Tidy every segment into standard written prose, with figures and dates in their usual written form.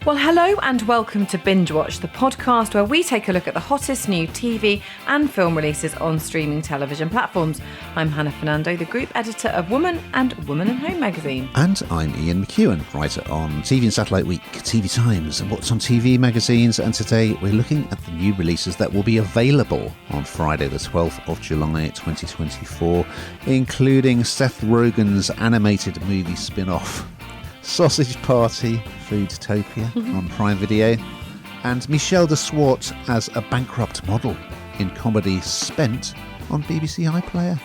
Well, hello and welcome to Bingewatch, the podcast where we take a look at the hottest new TV and film releases on streaming television platforms. I'm Hannah Fernando, the group editor of Woman and Woman and Home magazine. And I'm Ian McEwen, writer on TV and Satellite Week, TV Times and What's on TV magazines. And today we're looking at the new releases that will be available on Friday the 12th of July 2024, including Seth Rogen's animated movie spin-off Sausage Party, Foodtopia on Prime Video, and Michelle de Swarte as a bankrupt model in comedy Spent on BBC iPlayer.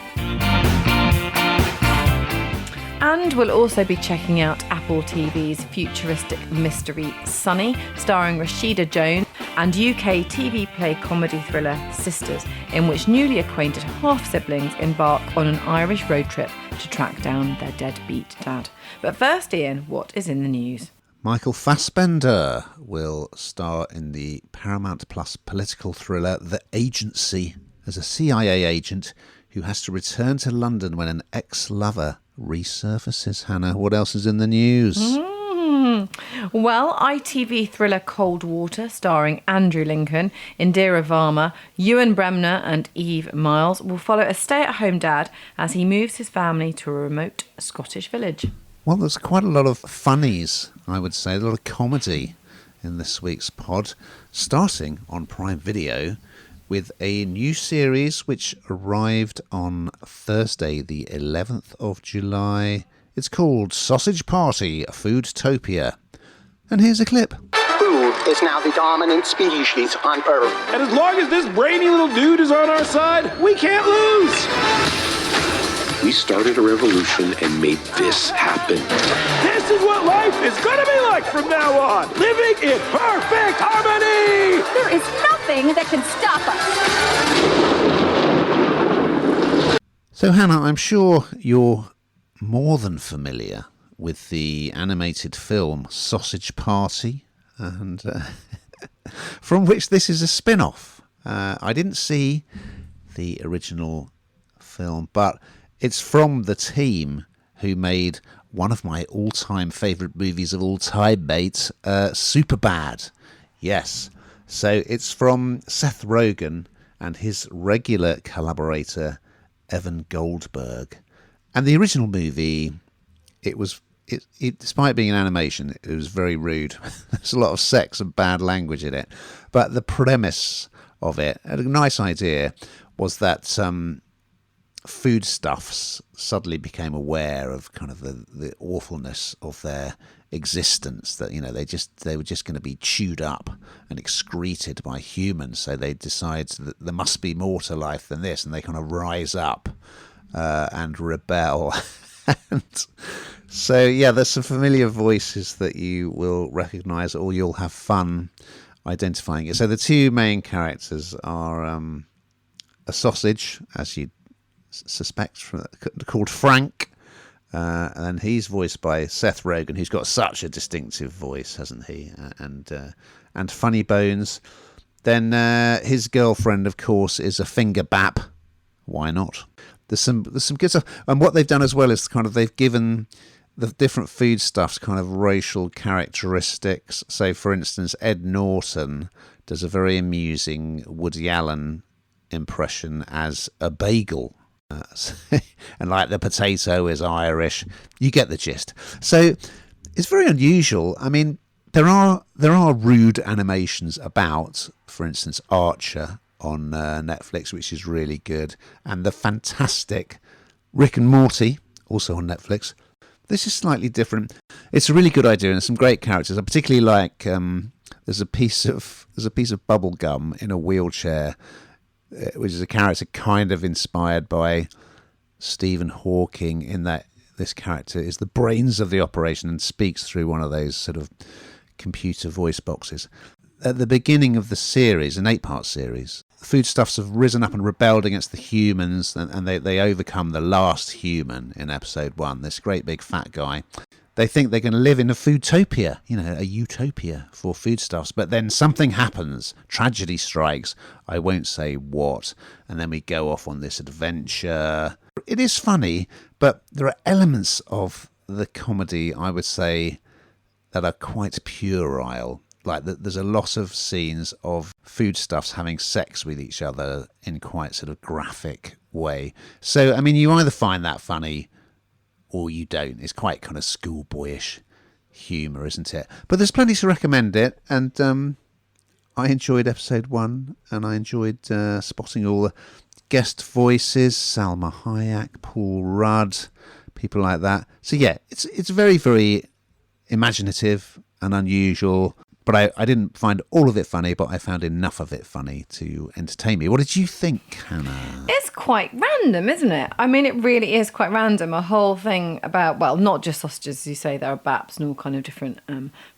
And we'll also be checking out Apple TV's futuristic mystery Sunny, starring Rashida Jones, and UKTV play comedy thriller SisterS, in which newly acquainted half-siblings embark on an Irish road trip to track down their deadbeat dad. But first, Ian, what is in the news? Michael Fassbender will star in the Paramount Plus political thriller The Agency as a CIA agent who has to return to London when an ex-lover resurfaces. Hannah, what else is in the news? Well, ITV thriller Cold Water, starring Andrew Lincoln, Indira Varma, Ewan Bremner and Eve Miles, will follow a stay-at-home dad as he moves his family to a remote Scottish village. Well, there's quite a lot of funnies, I would say, a lot of comedy in this week's pod, starting on Prime Video with a new series which arrived on Thursday, the 11th of July. It's called Sausage Party, Foodtopia. And here's a clip. Food is now the dominant species on Earth. And as long as this brainy little dude is on our side, we can't lose. We started a revolution and made this happen. This is what life is going to be like from now on. Living in perfect harmony. There is nothing that can stop us. So, Hannah, I'm sure you're more than familiar with the animated film Sausage Party, and from which this is a spin-off. I didn't see the original film, but it's from the team who made one of my all-time favourite movies of all time, mate, Superbad. Yes, so it's from Seth Rogen and his regular collaborator Evan Goldberg. And the original movie, despite being an animation, it was very rude. There's a lot of sex and bad language in it. But the premise of it, a nice idea, was that foodstuffs suddenly became aware of kind of the awfulness of their existence, that, you know, they were just going to be chewed up and excreted by humans. So they decide that there must be more to life than this, and they kind of rise up and rebel. And so, yeah, there's some familiar voices that you will recognise, or you'll have fun identifying it. So the two main characters are a sausage, as you'd suspect, called Frank, and he's voiced by Seth Rogen, who's got such a distinctive voice, hasn't he? And Funny Bones. Then his girlfriend, of course, is a finger bap. Why not? There's some good stuff, and what they've done as well is kind of they've given the different foodstuffs kind of racial characteristics. So, for instance, Ed Norton does a very amusing Woody Allen impression as a bagel, and like the potato is Irish. You get the gist. So it's very unusual. I mean, there are rude animations about, for instance, Archer on Netflix, which is really good, and the fantastic Rick and Morty, also on Netflix. This is slightly different. It's a really good idea, and some great characters. I particularly like there's a piece of bubble gum in a wheelchair, which is a character kind of inspired by Stephen Hawking, in that this character is the brains of the operation and speaks through one of those sort of computer voice boxes. At the beginning of the series, an 8-part series, foodstuffs have risen up and rebelled against the humans, and they overcome the last human in episode 1, this great big fat guy. They think they're going to live in a foodtopia, you know, a utopia for foodstuffs. But then something happens. Tragedy strikes. I won't say what. And then we go off on this adventure. It is funny, but there are elements of the comedy, I would say, that are quite puerile. Like there's a lot of scenes of foodstuffs having sex with each other in quite sort of graphic way. So, I mean, you either find that funny or you don't. It's quite kind of schoolboyish humour, isn't it? But there's plenty to recommend it. And I enjoyed episode 1, and I enjoyed spotting all the guest voices, Salma Hayek, Paul Rudd, people like that. So, yeah, it's very, very imaginative and unusual. But I didn't find all of it funny, but I found enough of it funny to entertain me. What did you think, Hannah? It's quite random, isn't it? I mean, it really is quite random. A whole thing about, well, not just sausages, as you say, there are baps and all kind of different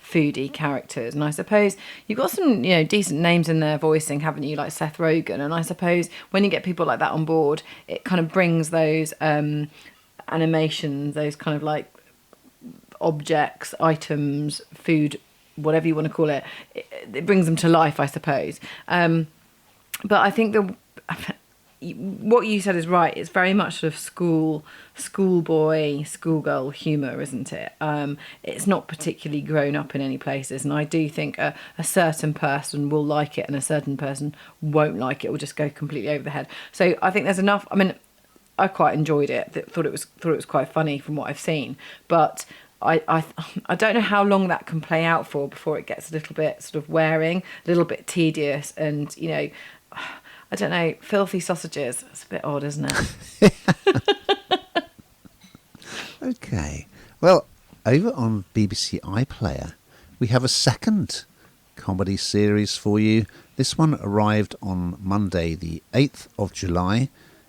foodie characters. And I suppose you've got some, decent names in there voicing, haven't you, like Seth Rogen? And I suppose when you get people like that on board, it kind of brings those animations, those kind of like objects, items, food, whatever you want to call it, it brings them to life, I suppose. But I think what you said is right. It's very much sort of schoolboy, schoolgirl humour, isn't it? It's not particularly grown up in any places, and I do think a certain person will like it and a certain person won't like it, or just go completely over the head. So I think there's enough. I mean, I quite enjoyed it. Thought it was quite funny from what I've seen, but I don't know how long that can play out for before it gets a little bit sort of wearing, a little bit tedious, and I don't know, filthy sausages. It's a bit odd, isn't it? Okay. Well, over on BBC iPlayer, we have a second comedy series for you. This one arrived on Monday, the 8th of July.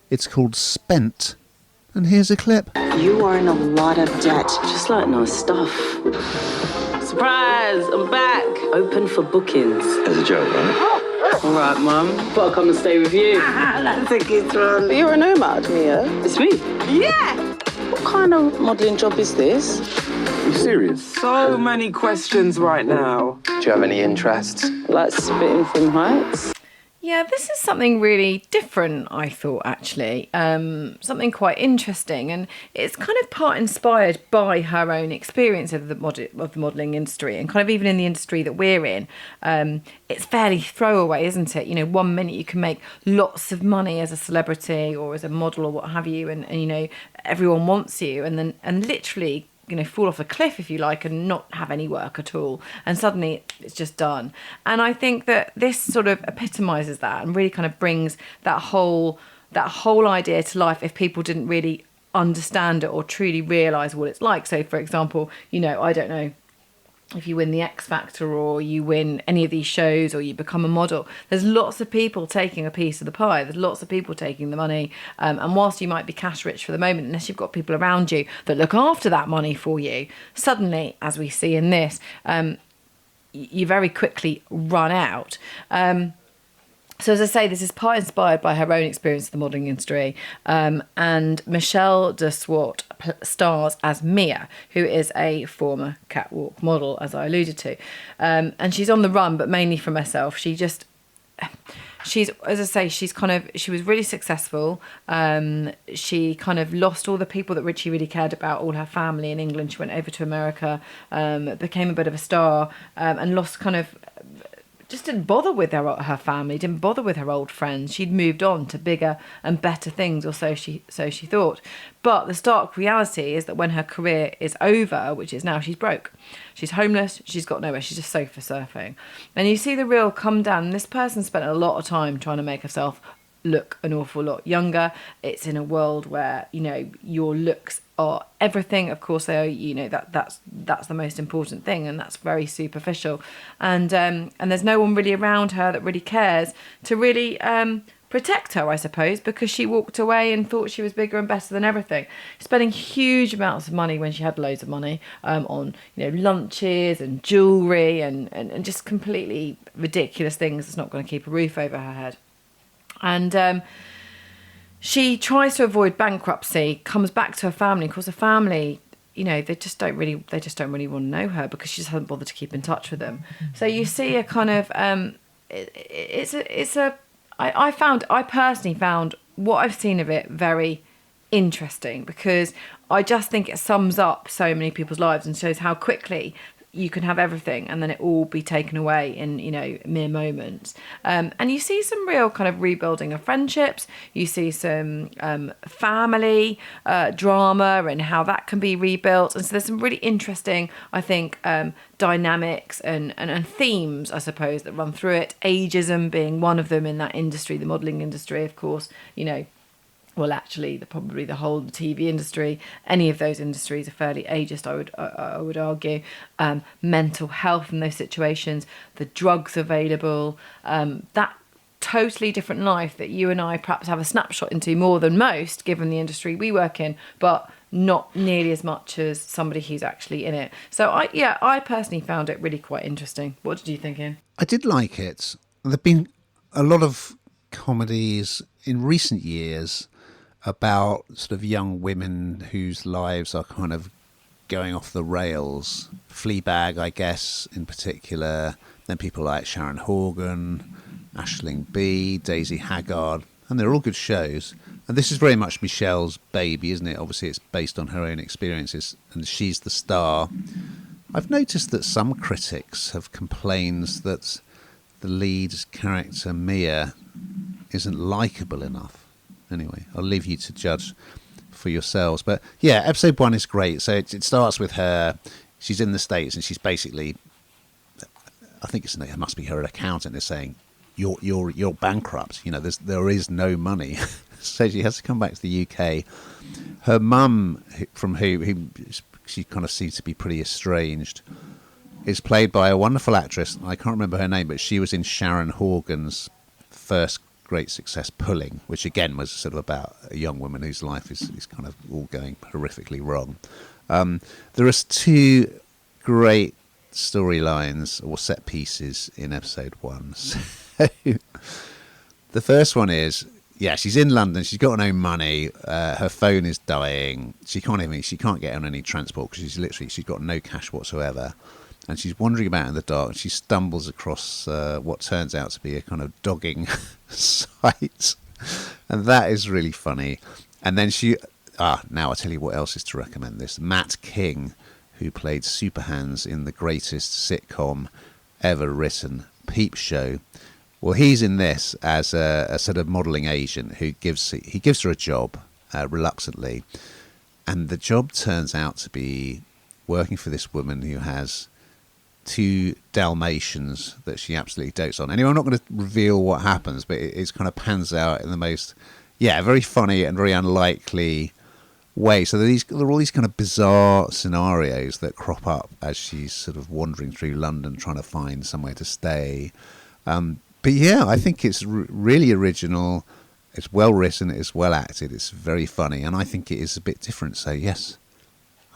It's called Spent. And here's a clip. You are in a lot of debt. Just like nice stuff. Surprise! I'm back. Open for bookings. As a joke, right? All right, Mum. But I'll come and stay with you. That's a good one. You're a nomad, Mia. It's me. Yeah! What kind of modelling job is this? Are you serious? So many questions right now. Do you have any interests? Like spitting from heights? Yeah, this is something really different, I thought, actually. Something quite interesting. And it's kind of part inspired by her own experience of the modelling industry, and kind of even in the industry that we're in. It's fairly throwaway, isn't it? 1 minute you can make lots of money as a celebrity or as a model or what have you, and everyone wants you, and literally fall off a cliff, if you like, and not have any work at all. And suddenly it's just done. And I think that this sort of epitomises that and really kind of brings that whole idea to life if people didn't really understand it or truly realise what it's like. So, for example, I don't know, if you win the X Factor or you win any of these shows or you become a model, there's lots of people taking a piece of the pie. There's lots of people taking the money. And whilst you might be cash rich for the moment, unless you've got people around you that look after that money for you, suddenly, as we see in this, you very quickly run out. So as I say, this is part inspired by her own experience of the modelling industry. And Michelle de Swarte stars as Mia, who is a former catwalk model, as I alluded to. And she's on the run, but mainly from herself. She's, as I say, she was really successful. She kind of lost all the people that she really cared about, all her family in England. She went over to America, became a bit of a star, and lost kind of... just didn't bother with her family, didn't bother with her old friends. She'd moved on to bigger and better things, or so she thought. But the stark reality is that when her career is over, which is now, she's broke. She's homeless, she's got nowhere, she's just sofa surfing. And you see the real come down. This person spent a lot of time trying to make herself look an awful lot younger. It's in a world where, your looks are everything. Of course they are, that's the most important thing, and that's very superficial. And there's no one really around her that really cares to really protect her, I suppose, because she walked away and thought she was bigger and better than everything, spending huge amounts of money when she had loads of money on lunches and jewellery and just completely ridiculous things that's not going to keep a roof over her head. And she tries to avoid bankruptcy, comes back to her family. Of course, her family, they just don't really want to know her because she just hasn't bothered to keep in touch with them. So you see a kind of I personally found what I've seen of it very interesting, because I just think it sums up so many people's lives and shows how quickly you can have everything and then it all be taken away in, mere moments. And you see some real kind of rebuilding of friendships. You see some family drama and how that can be rebuilt. And so there's some really interesting, I think, dynamics and themes, I suppose, that run through it. Ageism being one of them in that industry, the modelling industry, of course, well, actually, probably the whole TV industry, any of those industries are fairly ageist, I would argue. Mental health in those situations, the drugs available, that totally different life that you and I perhaps have a snapshot into more than most, given the industry we work in, but not nearly as much as somebody who's actually in it. So I personally found it really quite interesting. What did you think, Ian? I did like it. There've been a lot of comedies in recent years about sort of young women whose lives are kind of going off the rails. Fleabag, I guess, in particular. Then people like Sharon Horgan, Aisling B, Daisy Haggard, and they're all good shows. And this is very much Michelle's baby, isn't it? Obviously, it's based on her own experiences, and she's the star. I've noticed that some critics have complained that the lead character, Mia, isn't likeable enough. Anyway, I'll leave you to judge for yourselves. But yeah, episode 1 is great. So it starts with her. She's in the States and she's basically, I think it must be her accountant is saying, you're bankrupt. There is no money. So she has to come back to the UK. Her mum, from who she kind of seems to be pretty estranged, is played by a wonderful actress. I can't remember her name, but she was in Sharon Horgan's first great success, Pulling, which again was sort of about a young woman whose life is kind of all going horrifically wrong. There are 2 great storylines or set pieces in episode 1. So, the first one is, she's in London, she's got no money, her phone is dying, she can't get on any transport because she's got no cash whatsoever. And she's wandering about in the dark and she stumbles across what turns out to be a kind of dogging site. And that is really funny. And then now I'll tell you what else is to recommend this. Matt King, who played Superhands in the greatest sitcom ever written, Peep Show. Well, he's in this as a sort of modelling agent who gives her a job reluctantly. And the job turns out to be working for this woman who has 2 Dalmatians that she absolutely dotes on. Anyway, I'm not going to reveal what happens, but it kind of pans out in the most, very funny and very unlikely way. So there are all these kind of bizarre scenarios that crop up as she's sort of wandering through London trying to find somewhere to stay. But I think it's really original. It's well written. It's well acted. It's very funny. And I think it is a bit different. So yes,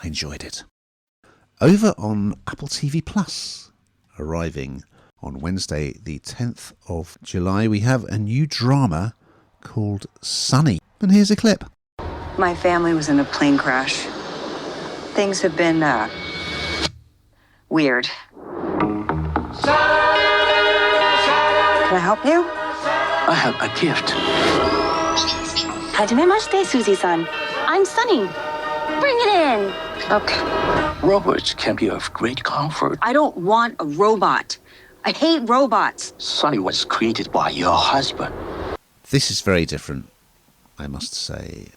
I enjoyed it. Over on Apple TV Plus, arriving on Wednesday, the 10th of July, we have a new drama called Sunny. And here's a clip. My family was in a plane crash. Things have been, weird. Can I help you? I have a gift. Hajimemashite, Susie-san. I'm Sunny. Bring it in. Okay. Robots can be of great comfort. I don't want a robot. I hate robots. Sunny was created by your husband. This is very different, I must say.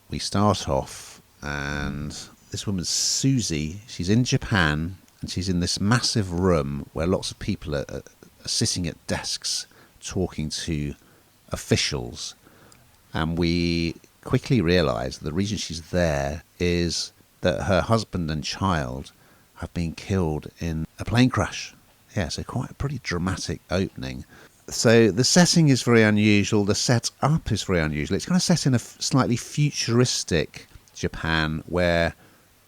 We start off and this woman's Susie. She's in Japan and she's in this massive room where lots of people are sitting at desks talking to officials. And we quickly realise the reason she's there is that her husband and child have been killed in a plane crash. Yeah, so quite a pretty dramatic opening. So the setting is very unusual. The setup is very unusual. It's kind of set in a slightly futuristic Japan where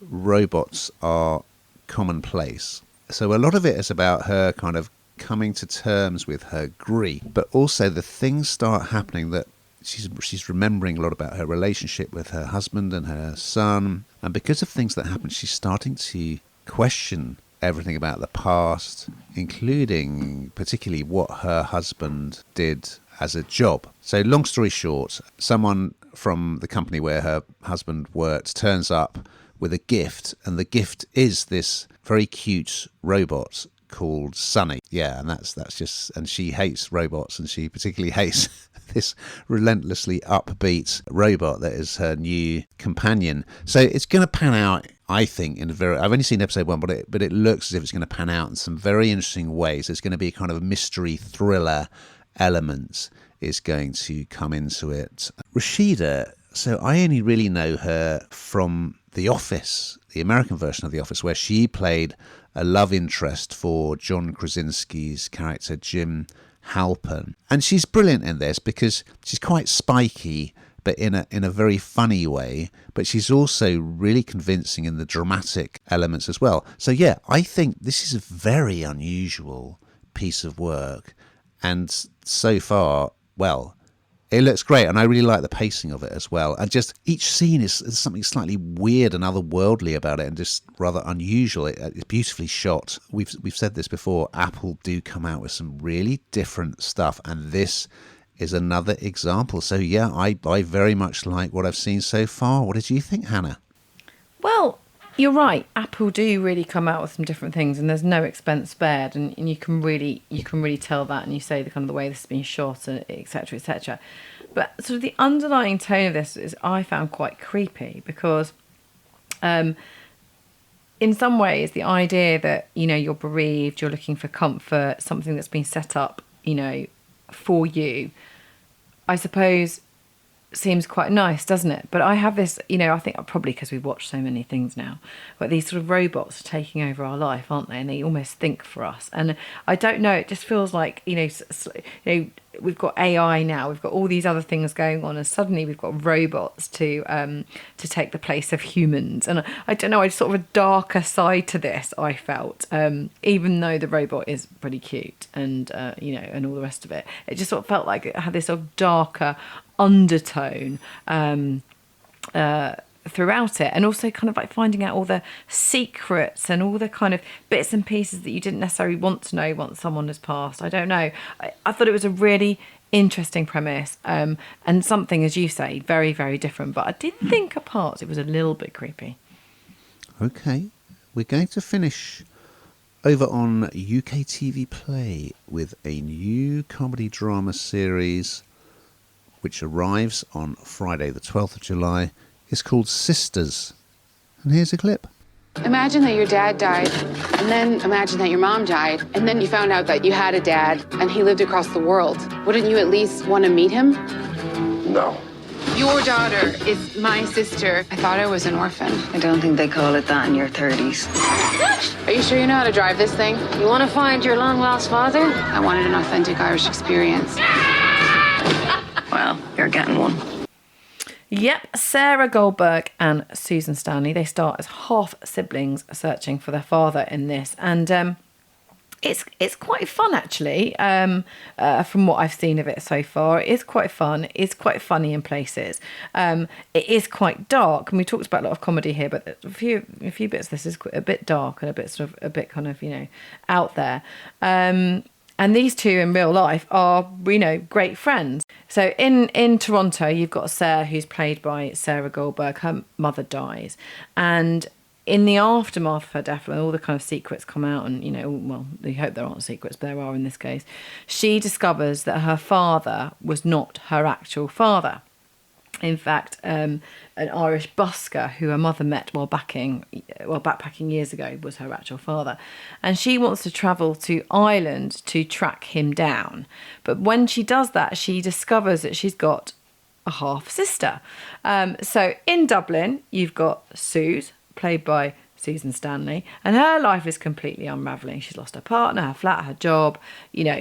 robots are commonplace. So a lot of it is about her kind of coming to terms with her grief, but also the things start happening that she's remembering a lot about her relationship with her husband and her son. And because of things that happen, she's starting to question everything about the past, including particularly what her husband did as a job. So long story short, someone from the company where her husband worked turns up with a gift, and the gift is this very cute robot called Sunny. Yeah, and that's just, and she hates robots, and she particularly hates this relentlessly upbeat robot that is her new companion. So it's going to pan out, I think, in a very, I've only seen episode 1, but it looks as if it's going to pan out in some very interesting ways. It's going to be a kind of mystery thriller element is going to come into it. Rashida, so I only really know her from The Office, the American version of The Office, where she played a love interest for John Krasinski's character Jim Halpern. And she's brilliant in this because she's quite spiky, but in a very funny way. But she's also really convincing in the dramatic elements as well. So yeah, I think this is a very unusual piece of work. And so far, well, it looks great, and I really like the pacing of it as well. And just each scene is something slightly weird and otherworldly about it, and just rather unusual. It's beautifully shot. We've said this before. Apple do come out with some really different stuff, and this is another example. So yeah, I very much like what I've seen so far. What did you think, Hannah? Well, you're right. Apple do really come out with some different things, and there's no expense spared, and you can really tell that. And you say the kind of the way this has been shot, etc., etc. But sort of the underlying tone of this is I found quite creepy because, in some ways, the idea that you're bereaved, you're looking for comfort, something that's been set up, for you, I suppose, seems quite nice, doesn't it? But I have this, I think probably because we've watched so many things now, but these sort of robots are taking over our life, aren't they? And they almost think for us. And I don't know, it just feels like, we've got AI now, we've got all these other things going on, and suddenly we've got robots to take the place of humans. And I don't know, I sort of a darker side to this, I felt, even though the robot is pretty cute and, and all the rest of it. It just sort of felt like it had this sort of darker undertone throughout it, and also kind of like finding out all the secrets and all the kind of bits and pieces that you didn't necessarily want to know once someone has passed. I don't know. I thought it was a really interesting premise, and something, as you say, very, very different. But I did think at parts it was a little bit creepy. Okay, we're going to finish over on UKTV Play with a new comedy drama series which arrives on Friday the 12th of July. It's called SisterS. And here's a clip. Imagine that your dad died, and then imagine that your mom died, and then you found out that you had a dad, and he lived across the world. Wouldn't you at least want to meet him? No. Your daughter is my sister. I thought I was an orphan. I don't think they call it that in your 30s. Are you sure you know how to drive this thing? You want to find your long-lost father? I wanted an authentic Irish experience. Well, you're getting one. Yep, Sarah Goldberg and Susan Stanley, they start as half siblings searching for their father in this, and it's quite fun actually. From what I've seen of it so far, it is quite fun. It's quite funny in places. It is quite dark, and we talked about a lot of comedy here, but a few bits of this is a bit dark and a bit kind of out there. And these two in real life are, great friends. So in Toronto, you've got Sarah, who's played by Sarah Goldberg. Her mother dies. And in the aftermath of her death, when all the kind of secrets come out, and, well, we hope there aren't secrets, but there are in this case, she discovers that her father was not her actual father. In fact, an Irish busker who her mother met while backpacking years ago was her actual father. And she wants to travel to Ireland to track him down. But when she does that, she discovers that she's got a half-sister. So in Dublin, you've got Suze, played by Susan Stanley, and her life is completely unravelling. She's lost her partner, her flat, her job.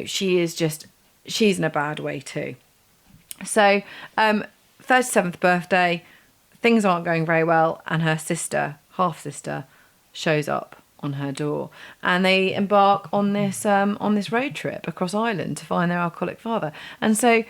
She's in a bad way too. So 37th birthday, things aren't going very well, and her sister, half-sister, shows up on her door, and they embark on this road trip across Ireland to find their alcoholic father. And so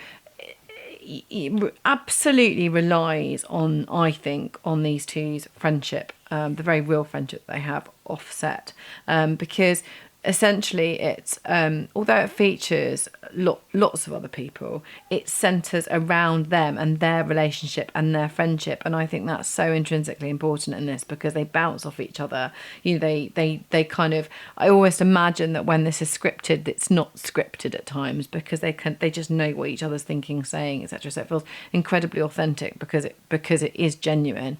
it absolutely relies on, I think, on these two's friendship, the very real friendship they have offset, because essentially it's although it features lots of other people, it centres around them and their relationship and their friendship, and I think that's so intrinsically important in this because they bounce off each other. You know, they kind of, I always imagine that when this is scripted, it's not scripted at times because they just know what each other's thinking, saying, etc. So it feels incredibly authentic because it is genuine.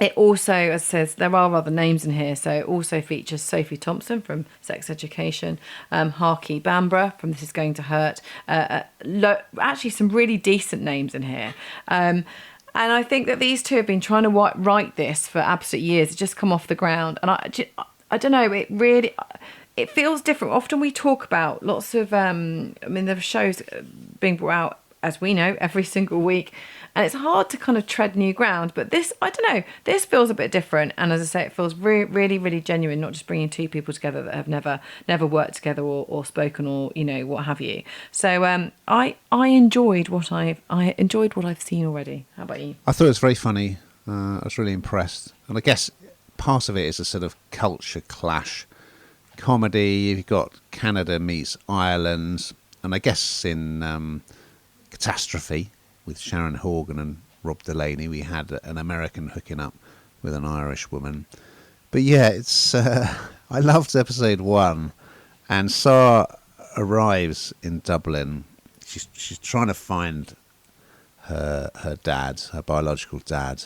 It also, as it says, there are other names in here. So it also features Sophie Thompson from Sex Education, Harky Bambra from This Is Going to Hurt. Actually, some really decent names in here. And I think that these two have been trying to write this for absolute years. It's just come off the ground. And I don't know, it feels different. Often we talk about lots of, there are shows being brought out, as we know, every single week. And it's hard to kind of tread new ground. But this, I don't know, this feels a bit different. And as I say, it feels really, really genuine, not just bringing two people together that have never worked together or spoken or, you know, what have you. So I enjoyed what I've seen already. How about you? I thought it was very funny. I was really impressed. And I guess part of it is a sort of culture clash. Comedy, you've got Canada meets Ireland. And I guess in Catastrophe, with Sharon Horgan and Rob Delaney, we had an American hooking up with an Irish woman. But yeah, it's I loved episode 1, and Sarah arrives in Dublin. She's trying to find her dad, her biological dad,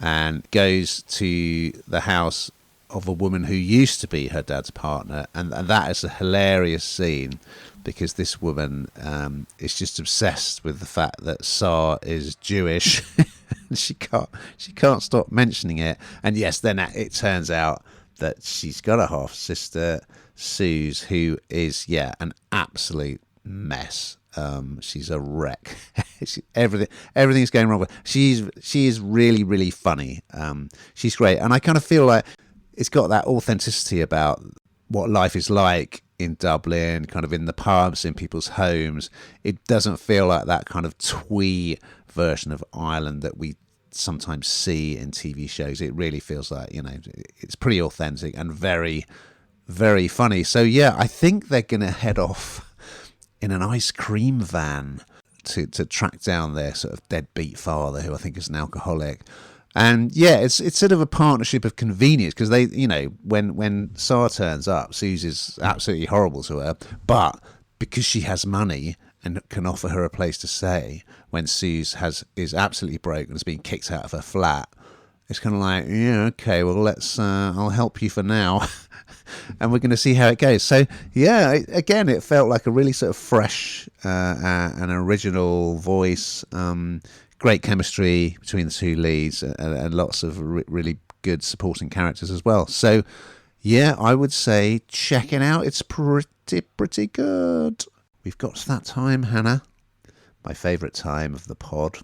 and goes to the house of a woman who used to be her dad's partner, and that is a hilarious scene. Because this woman is just obsessed with the fact that Sarah is Jewish. she can't stop mentioning it. And yes, then it turns out that she's got a half sister, Suze, who is an absolute mess. She's a wreck. Everything's going wrong with her. She is really, really funny. She's great, and I kind of feel like it's got that authenticity about what life is like in Dublin, kind of in the pubs, in people's homes. It doesn't feel like that kind of twee version of Ireland that we sometimes see in TV shows. It really feels like, you know, it's pretty authentic and very, very funny. So yeah, I think they're going to head off in an ice cream van to track down their sort of deadbeat father, who I think is an alcoholic. And yeah, it's sort of a partnership of convenience because they, you know, when Sarah turns up, Suze is absolutely horrible to her, but because she has money and can offer her a place to stay when Suze is absolutely broke and has been kicked out of her flat, it's kind of like, yeah, okay, well I'll help you for now, and we're going to see how it goes. So yeah, again, it felt like a really sort of fresh and original voice. Great chemistry between the two leads and lots of really good supporting characters as well. So, yeah, I would say check it out. It's pretty good. We've got to that time, Hannah, my favourite time of the pod,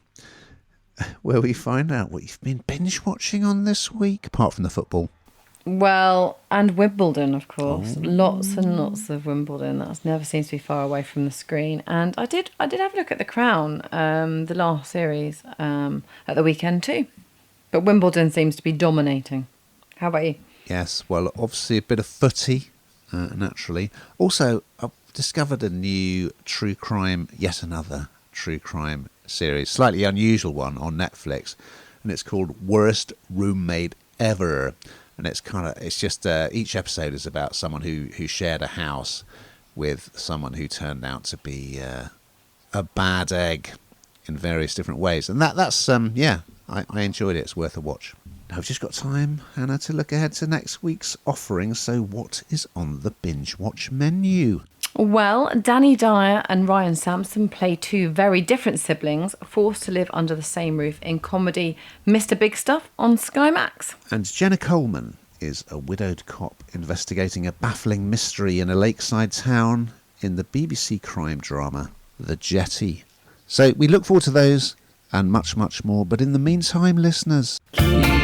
where we find out what you've been binge watching on this week, apart from the football. Well, and Wimbledon, of course. Lots and lots of Wimbledon. That never seems to be far away from the screen. And I did have a look at The Crown, the last series, at the weekend too. But Wimbledon seems to be dominating. How about you? Yes, well, obviously a bit of footy, naturally. Also, I've discovered a new yet another true crime series, slightly unusual one on Netflix, and it's called Worst Roommate Ever. And it's just each episode is about someone who shared a house with someone who turned out to be a bad egg in various different ways. And that's I enjoyed it. It's worth a watch. Now we've just got time, Hannah, to look ahead to next week's offering. So what is on the binge watch menu? Well, Danny Dyer and Ryan Sampson play two very different siblings forced to live under the same roof in comedy Mr. Big Stuff on Sky Max. And Jenna Coleman is a widowed cop investigating a baffling mystery in a lakeside town in the BBC crime drama The Jetty. So we look forward to those and much, much more. But in the meantime, listeners, keep